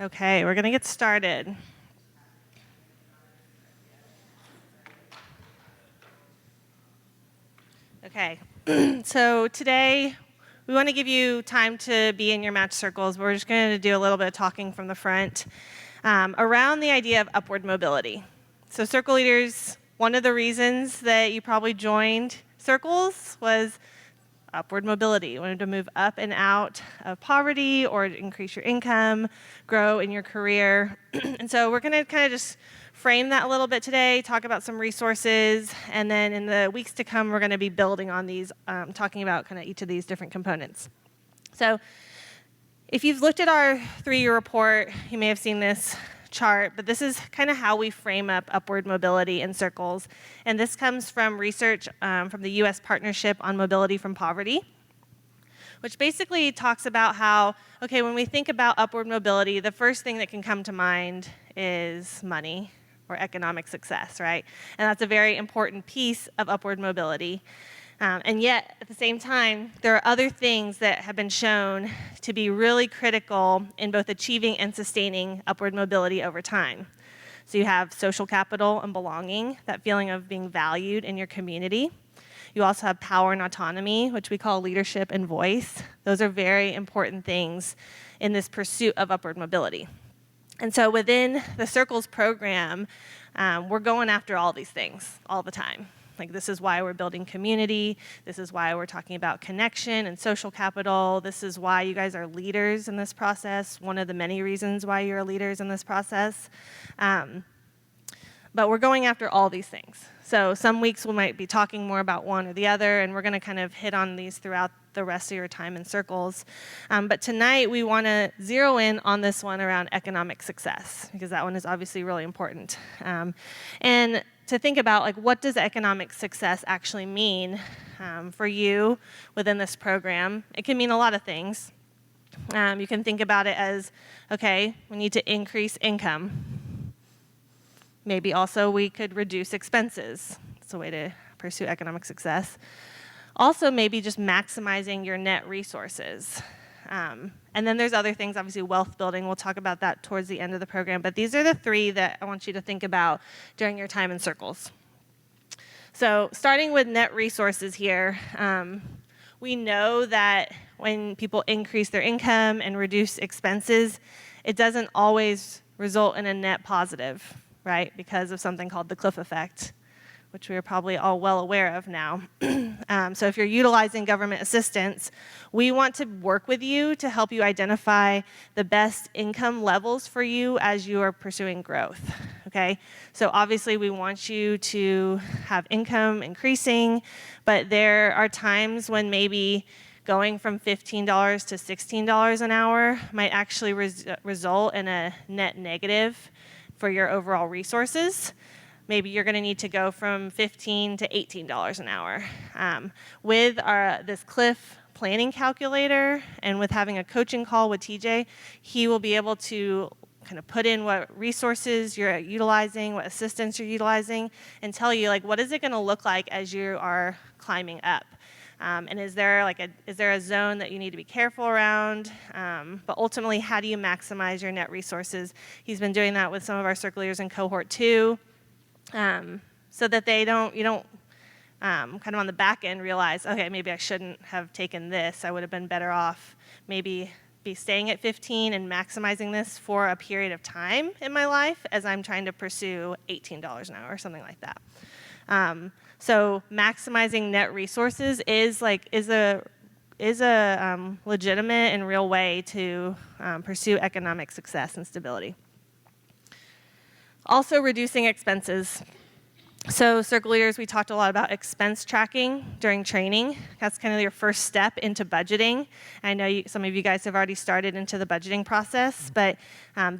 Okay, we're going to get started. Okay, so today we want to give you time to be in your match circles. We're just going to do a little bit of talking from the front around the idea of upward mobility. So circle leaders, one of the reasons that you probably joined circles was upward mobility. You wanted to move up and out of poverty or increase your income, grow in your career. And so we're going to kind of just frame that a little bit today, talk about some resources, and then in the weeks to come, we're going to be building on these, talking about kind of each of these different components. So if you've looked at our 3-year report, you may have seen this chart, but this is kind of how we frame up upward mobility in circles. And this comes from research from the U.S. Partnership on Mobility from Poverty, which basically talks about how, okay, when we think about upward mobility, the first thing that can come to mind is money or economic success, right? And that's a very important piece of upward mobility. And yet, at the same time, there are other things that have been shown to be really critical in both achieving and sustaining upward mobility over time. So you have social capital and belonging, that feeling of being valued in your community. You also have power and autonomy, which we call leadership and voice. Those are very important things in this pursuit of upward mobility. And so within the Circles program, we're going after all these things all the time. Like, this is why we're building community. This is why we're talking about connection and social capital. This is why you guys are leaders in this process, one of the many reasons why you're leaders in this process. But we're going after all these things. So some weeks we might be talking more about one or the other, and we're going to kind of hit on these throughout the rest of your time in circles. But tonight we want to zero in on this one around economic success, because that one is obviously really important. And to think about, like, what does economic success actually mean for you within this program? It can mean a lot of things. You can think about it as, okay, we need to increase income. Maybe also we could reduce expenses. It's a way to pursue economic success. Also, maybe just maximizing your net resources. And then there's other things, obviously wealth building. We'll talk about that towards the end of the program. But these are the 3 that I want you to think about during your time in circles. So starting with net resources here, we know that when people increase their income and reduce expenses, it doesn't always result in a net positive, right? Because of something called the cliff effect, which we are probably all well aware of now. So if you're utilizing government assistance, we want to work with you to help you identify the best income levels for you as you are pursuing growth, okay? So obviously we want you to have income increasing, but there are times when maybe going from $15 to $16 an hour might actually result in a net negative for your overall resources. Maybe you're going to need to go from $15 to $18 an hour. With this Cliff planning calculator and with having a coaching call with TJ, he will be able to kind of put in what resources you're utilizing, what assistance you're utilizing, and tell you, like, what is it going to look like as you are climbing up. And is there a zone that you need to be careful around? But ultimately, how do you maximize your net resources? He's been doing that with some of our circle leaders in Cohort 2. So that you don't kind of on the back end realize, okay, maybe I shouldn't have taken this. I would have been better off maybe be staying at 15 and maximizing this for a period of time in my life as I'm trying to pursue $18 an hour or something like that. So maximizing net resources is a legitimate and real way to pursue economic success and stability. Also, reducing expenses. So circle leaders, we talked a lot about expense tracking during training. That's kind of your first step into budgeting. I know some of you guys have already started into the budgeting process, but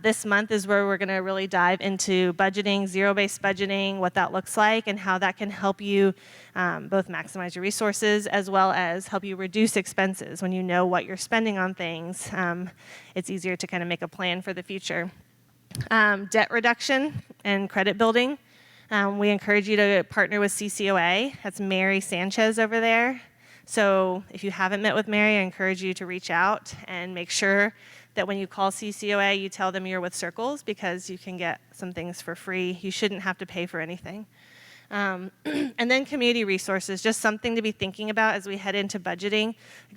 this month is where we're going to really dive into budgeting, zero-based budgeting, what that looks like, and how that can help you both maximize your resources as well as help you reduce expenses. When you know what you're spending on things, it's easier to kind of make a plan for the future. Debt reduction and credit building. We encourage you to partner with CCOA. That's Mary Sanchez over there. So if you haven't met with Mary, I encourage you to reach out and make sure that when you call CCOA, you tell them you're with Circles because you can get some things for free. You shouldn't have to pay for anything. And then community resources, just something to be thinking about as we head into budgeting.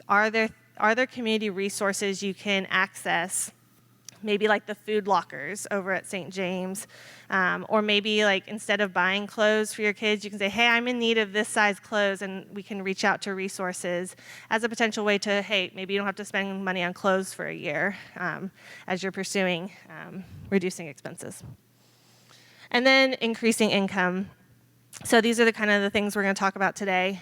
Are there community resources you can access? Maybe like the food lockers over at St. James, or maybe like instead of buying clothes for your kids, you can say, hey, I'm in need of this size clothes, and we can reach out to resources as a potential way to, hey, maybe you don't have to spend money on clothes for a year as you're pursuing reducing expenses. And then increasing income. So these are the kind of the things we're going to talk about today.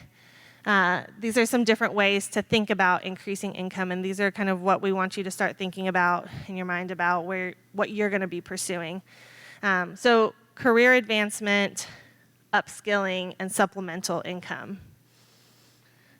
These are some different ways to think about increasing income, and these are kind of what we want you to start thinking about in your mind about what you're going to be pursuing. So career advancement, upskilling, and supplemental income.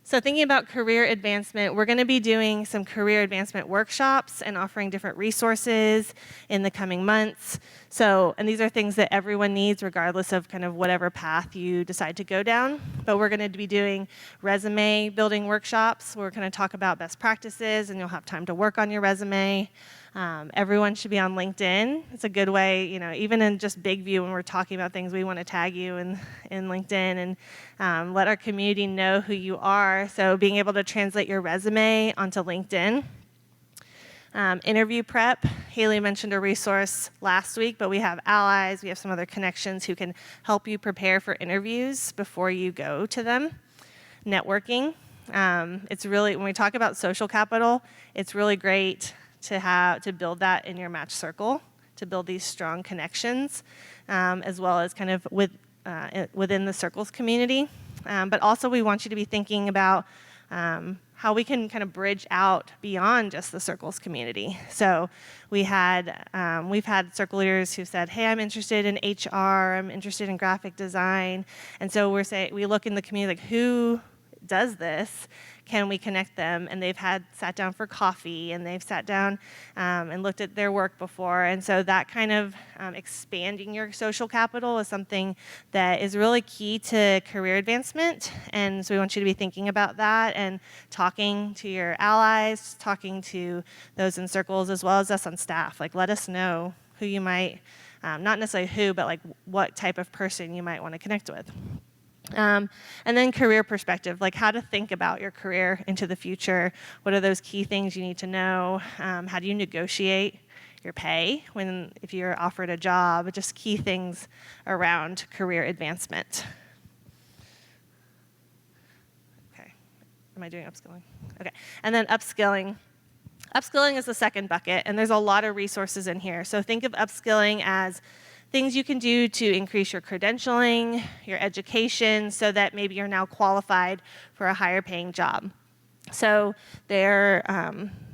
So thinking about career advancement, we're going to be doing some career advancement workshops and offering different resources in the coming months. And these are things that everyone needs regardless of kind of whatever path you decide to go down. But we're going to be doing resume building workshops. We're going to talk about best practices, and you'll have time to work on your resume. Everyone should be on LinkedIn. It's a good way, even in just big view when we're talking about things, we want to tag you in LinkedIn and let our community know who you are. So being able to translate your resume onto LinkedIn. Interview prep. Haley mentioned a resource last week, but we have allies, we have some other connections who can help you prepare for interviews before you go to them. Networking. It's really, when we talk about social capital, it's really great to build that in your match circle, to build these strong connections, as well as kind of within the Circles community. But also we want you to be thinking about how we can kind of bridge out beyond just the Circles community. So we've had Circle leaders who said, hey, I'm interested in HR, I'm interested in graphic design. And so we look in the community, like, who does this? Can we connect them? And they've sat down for coffee, and they've sat down and looked at their work before. And so that kind of expanding your social capital is something that is really key to career advancement. And so we want you to be thinking about that and talking to your allies, talking to those in Circles, as well as us on staff. Like, let us know who you might, not necessarily who, but like what type of person you might want to connect with. And then career perspective, like how to think about your career into the future. What are those key things you need to know? How do you negotiate your pay if you're offered a job? Just key things around career advancement. Okay, am I doing upskilling? Okay, and then upskilling. Upskilling is the second bucket, and there's a lot of resources in here. So think of upskilling as things you can do to increase your credentialing, your education, so that maybe you're now qualified for a higher paying job. So there's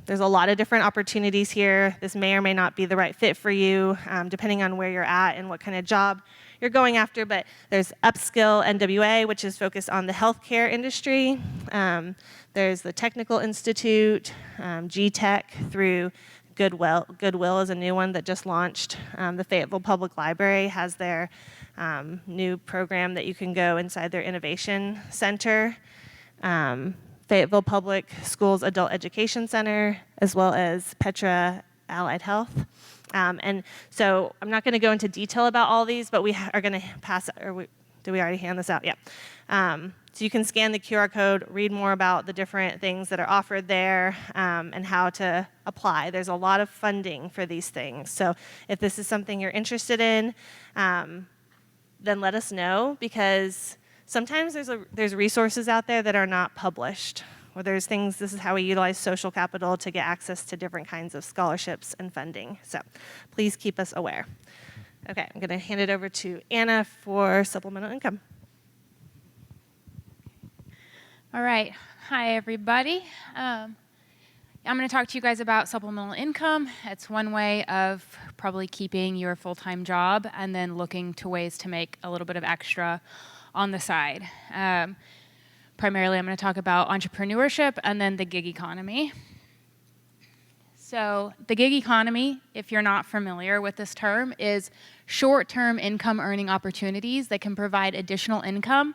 a lot of different opportunities here. This may or may not be the right fit for you, depending on where you're at and what kind of job you're going after. But there's Upskill NWA, which is focused on the healthcare industry. There's the Technical Institute, GTech through Goodwill is a new one that just launched. The Fayetteville Public Library has their new program that you can go inside their innovation center. Fayetteville Public Schools Adult Education Center, as well as Petra Allied Health. And so I'm not going to go into detail about all these, but we are going to pass, did we already hand this out? Yeah. So you can scan the QR code, read more about the different things that are offered there, and how to apply. There's a lot of funding for these things. So if this is something you're interested in, then let us know, because sometimes there's resources out there that are not published, or there's things, this is how we utilize social capital to get access to different kinds of scholarships and funding. So please keep us aware. Okay, I'm going to hand it over to Anna for supplemental income. All right. Hi, everybody. I'm going to talk to you guys about supplemental income. It's one way of probably keeping your full-time job and then looking to ways to make a little bit of extra on the side. Primarily, I'm going to talk about entrepreneurship and then the gig economy. So the gig economy, if you're not familiar with this term, is short-term income earning opportunities that can provide additional income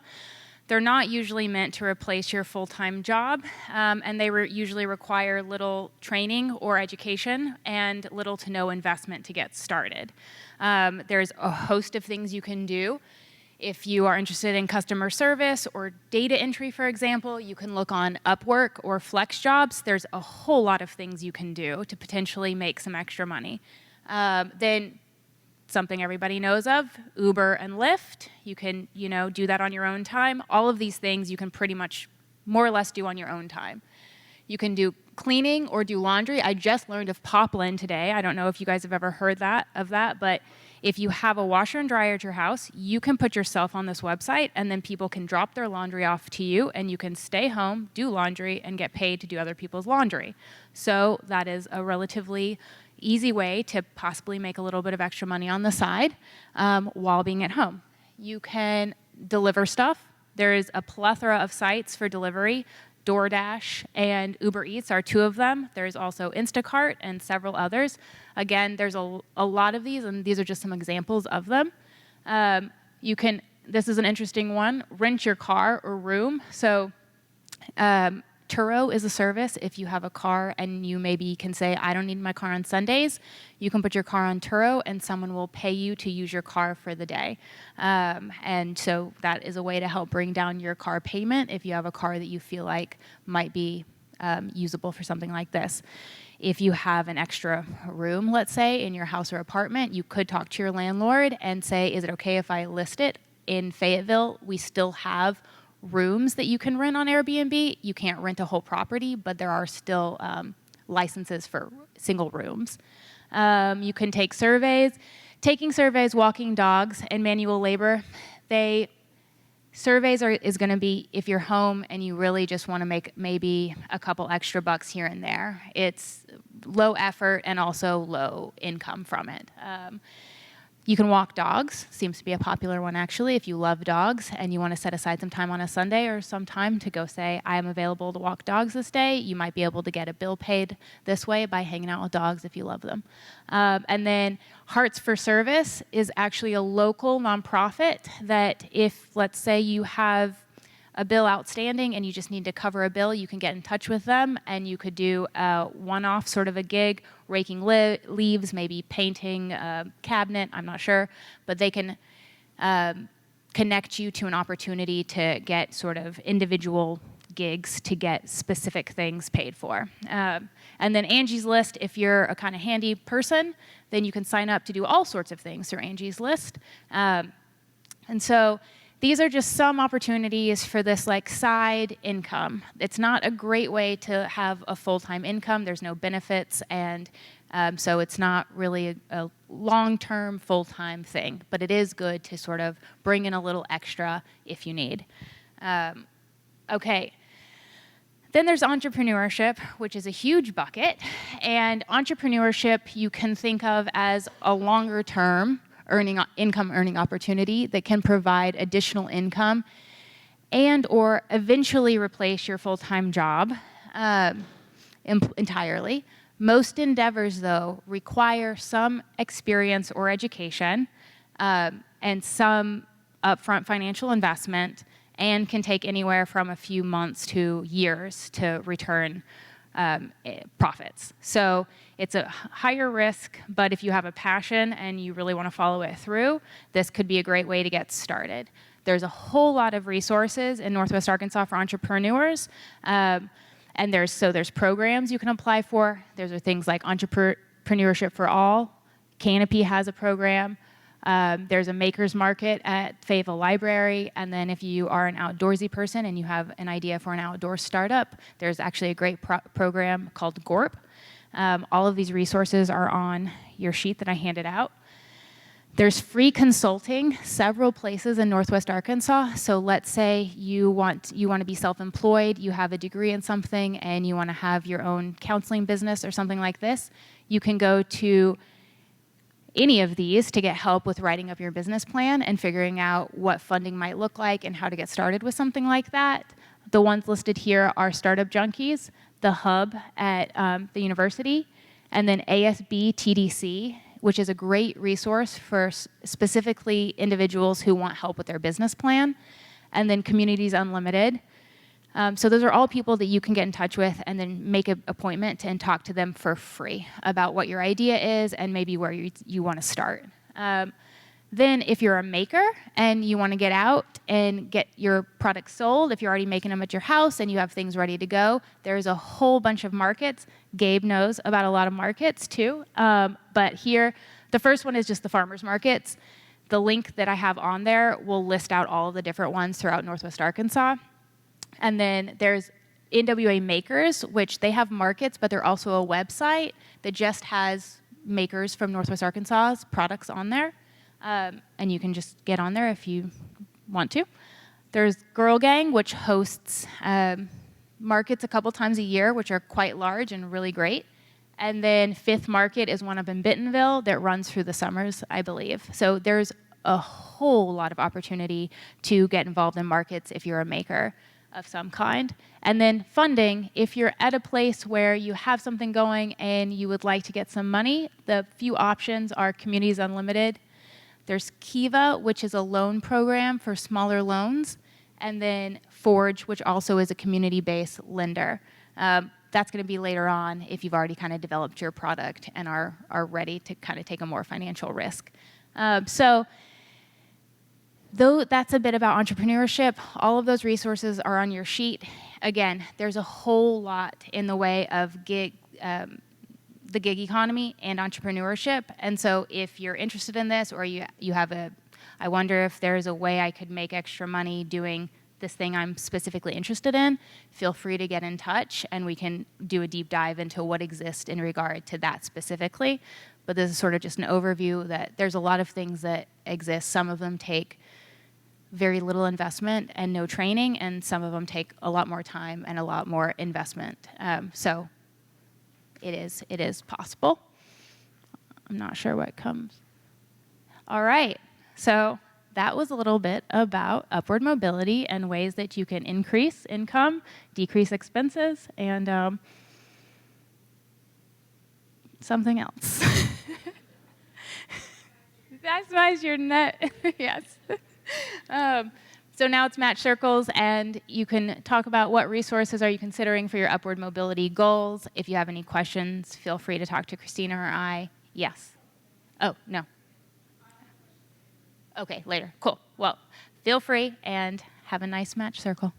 They're not usually meant to replace your full-time job, and they usually require little training or education and little to no investment to get started. There's a host of things you can do. If you are interested in customer service or data entry, for example, you can look on Upwork or FlexJobs. There's a whole lot of things you can do to potentially make some extra money. Then something everybody knows of, Uber and Lyft. You can, do that on your own time. All of these things you can pretty much more or less do on your own time. You can do cleaning or do laundry. I just learned of Poplin today. I don't know if you guys have ever heard of that, but if you have a washer and dryer at your house, you can put yourself on this website, and then people can drop their laundry off to you, and you can stay home, do laundry, and get paid to do other people's laundry. So that is a relatively easy way to possibly make a little bit of extra money on the side while being at home. You can deliver stuff. There is a plethora of sites for delivery. DoorDash and Uber Eats are two of them. There's also Instacart and several others. Again, there's a lot of these, and these are just some examples of them. This is an interesting one, rent your car or room. So Turo is a service. If you have a car and you maybe can say, I don't need my car on Sundays, you can put your car on Turo and someone will pay you to use your car for the day. And so that is a way to help bring down your car payment if you have a car that you feel like might be usable for something like this. If you have an extra room, let's say, in your house or apartment, you could talk to your landlord and say, is it okay if I list it? In Fayetteville, we still have rooms that you can rent on Airbnb. You can't rent a whole property, but there are still licenses for single rooms. You can take surveys. Taking surveys, walking dogs, and manual labor, surveys is going to be if you're home and you really just want to make maybe a couple extra bucks here and there. It's low effort and also low income from it. You can walk dogs, seems to be a popular one actually. If you love dogs and you want to set aside some time on a Sunday or some time to go say, I am available to walk dogs this day, you might be able to get a bill paid this way by hanging out with dogs if you love them. And then Hearts for Service is actually a local nonprofit that if, let's say you have a bill outstanding and you just need to cover a bill, you can get in touch with them and you could do a one-off sort of a gig, raking leaves, maybe painting a cabinet, I'm not sure, but they can connect you to an opportunity to get sort of individual gigs to get specific things paid for. And then Angie's List, if you're a kind of handy person, then you can sign up to do all sorts of things through Angie's List. And so these are just some opportunities for this like side income. It's not a great way to have a full-time income. There's no benefits, and so it's not really a long-term full-time thing, but it is good to sort of bring in a little extra if you need. Okay. Then there's entrepreneurship, which is a huge bucket, and entrepreneurship you can think of as a longer-term income earning opportunity that can provide additional income and or eventually replace your full-time job entirely. Most endeavors, though, require some experience or education and some upfront financial investment and can take anywhere from a few months to years to return profits. So it's a higher risk, but if you have a passion and you really want to follow it through, this could be a great way to get started. There's a whole lot of resources in Northwest Arkansas for entrepreneurs, and there's programs you can apply for. There's things like Entrepreneurship for All. Canopy has a program. There's a maker's market at Fayetteville Library, and then if you are an outdoorsy person and you have an idea for an outdoor startup, there's actually a great program called GORP. All of these resources are on your sheet that I handed out. There's free consulting several places in Northwest Arkansas. So let's say you want to be self-employed, you have a degree in something, and you want to have your own counseling business or something like this. You can go to any of these to get help with writing up your business plan and figuring out what funding might look like and how to get started with something like that. The ones listed here are Startup Junkies, the Hub at the university, and then ASB TDC, which is a great resource for specifically individuals who want help with their business plan. and then Communities Unlimited. So those are all people that you can get in touch with and then make an appointment and talk to them for free about what your idea is and maybe where you want to start. Then if you're a maker and you want to get out and get your products sold, if you're already making them at your house and you have things ready to go, there's a whole bunch of markets. Gabe knows about a lot of markets too. But here, the first one is just the farmers markets. The link that I have on there will list out all of the different ones throughout Northwest Arkansas. And then there's NWA Makers, which they have markets, but they're also a website that just has makers from Northwest Arkansas's products on there. And you can just get on there if you want to. There's Girl Gang, which hosts markets a couple times a year, which are quite large and really great. And then Fifth Market is one up in Bentonville that runs through the summers, I believe. So there's a whole lot of opportunity to get involved in markets if you're a maker of some kind. And then funding, if you're at a place where you have something going and you would like to get some money, the few options are Communities Unlimited. There's Kiva, which is a loan program for smaller loans, and then Forge, which also is a community-based lender. That's going to be later on if you've already kind of developed your product and are ready to kind of take a more financial risk. So though that's a bit about entrepreneurship, all of those resources are on your sheet. Again, there's a whole lot in the way of the gig economy and entrepreneurship. And so if you're interested in this or you have I wonder if there's a way I could make extra money doing this thing I'm specifically interested in, feel free to get in touch and we can do a deep dive into what exists in regard to that specifically. But this is sort of just an overview that there's a lot of things that exist. Some of them take very little investment and no training, and some of them take a lot more time and a lot more investment. So it is possible. I'm not sure what comes. All right, so that was a little bit about upward mobility and ways that you can increase income, decrease expenses, and something else. Maximize your net, yes. So now it's match circles, and you can talk about what resources are you considering for your upward mobility goals. If you have any questions, feel free to talk to Christina or I. Yes. Oh, no. Okay, later. Cool. Well, feel free and have a nice match circle.